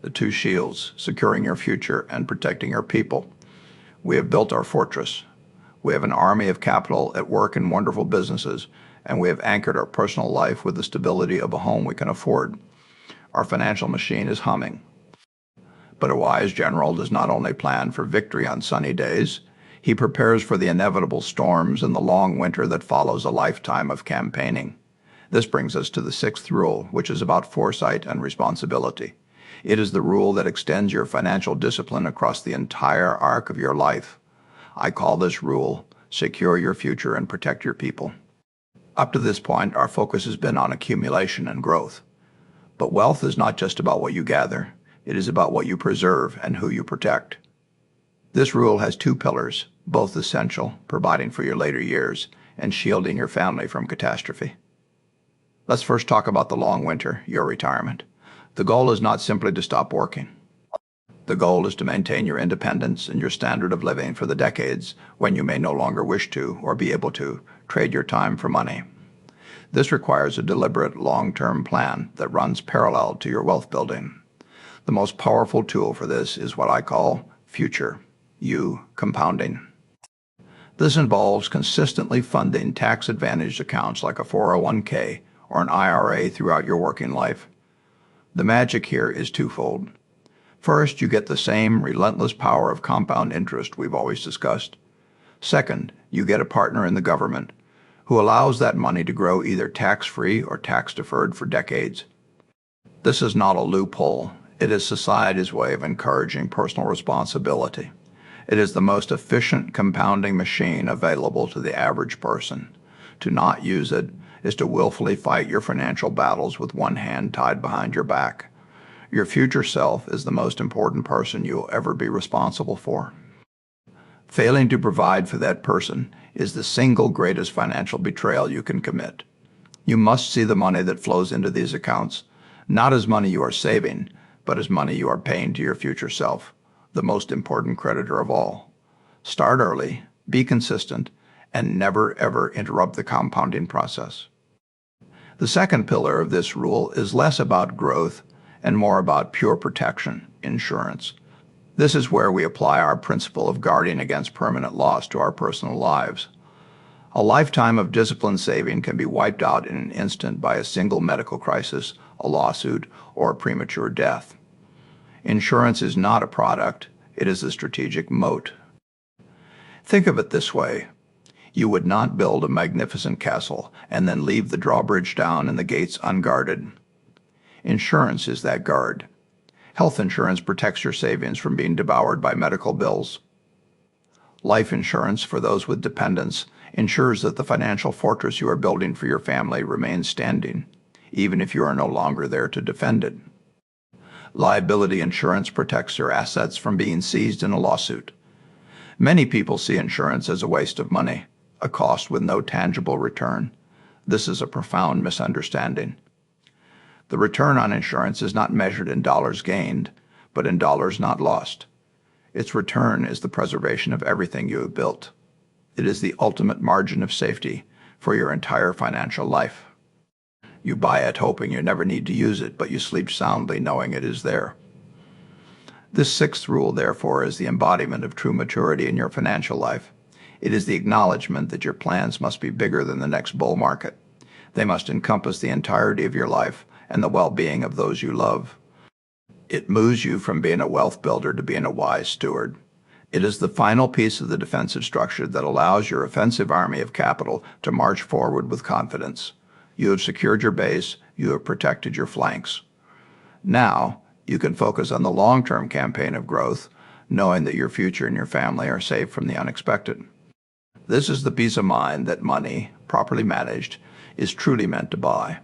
the two shields, securing your future and protecting your people. We have built our fortress. We have an army of capital at work in wonderful businesses, and we have anchored our personal life with the stability of a home we can afford. Our financial machine is humming. But a wise general does not only plan for victory on sunny days, he prepares for the inevitable storms and the long winter that follows a lifetime of campaigning. This brings us to the sixth rule, which is about foresight and responsibility. It is the rule that extends your financial discipline across the entire arc of your life. I call this rule, secure your future and protect your people. Up to this point, our focus has been on accumulation and growth. But wealth is not just about what you gather. It is about what you preserve and who you protect. This rule has two pillars, both essential, providing for your later years and shielding your family from catastrophe. Let's first talk about the long winter, your retirement. The goal is not simply to stop working. The goal is to maintain your independence and your standard of living for the decades when you may no longer wish to or be able to trade your time for money. This requires a deliberate long-term plan that runs parallel to your wealth building. The most powerful tool for this is what I call future, compounding. This involves consistently funding tax-advantaged accounts like a 401k or an IRA throughout your working life. The magic here is twofold. First, you get the same relentless power of compound interest we've always discussed. Second, you get a partner in the government who allows that money to grow either tax-free or tax-deferred for decades. This is not a loophole. It is society's way of encouraging personal responsibility. It is the most efficient compounding machine available to the average person. To not use it is to willfully fight your financial battles with one hand tied behind your back. Your future self is the most important person you will ever be responsible for. Failing to provide for that person is the single greatest financial betrayal you can commit. You must see the money that flows into these accounts, not as money you are saving, but as money you are paying to your future self, the most important creditor of all. Start early, be consistent, and never ever interrupt the compounding process. The second pillar of this rule is less about growth and more about pure protection, insurance. This is where we apply our principle of guarding against permanent loss to our personal lives. A lifetime of disciplined saving can be wiped out in an instant by a single medical crisis, a lawsuit, or a premature death. Insurance is not a product, it is a strategic moat. Think of it this way. You would not build a magnificent castle and then leave the drawbridge down and the gates unguarded. Insurance is that guard. Health insurance protects your savings from being devoured by medical bills. Life insurance for those with dependents ensures that the financial fortress you are building for your family remains standing, even if you are no longer there to defend it. Liability insurance protects your assets from being seized in a lawsuit. Many people see insurance as a waste of money, a cost with no tangible return. This is a profound misunderstanding. The return on insurance is not measured in dollars gained, but in dollars not lost. Its return is the preservation of everything you have built. It is the ultimate margin of safety for your entire financial life. You buy it hoping you never need to use it, but you sleep soundly knowing it is there. This sixth rule, therefore, is the embodiment of true maturity in your financial life. It is the acknowledgement that your plans must be bigger than the next bull market. They must encompass the entirety of your life and the well-being of those you love. It moves you from being a wealth builder to being a wise steward. It is the final piece of the defensive structure that allows your offensive army of capital to march forward with confidence. You have secured your base, you have protected your flanks. Now, you can focus on the long-term campaign of growth, knowing that your future and your family are safe from the unexpected. This is the peace of mind that money, properly managed, is truly meant to buy.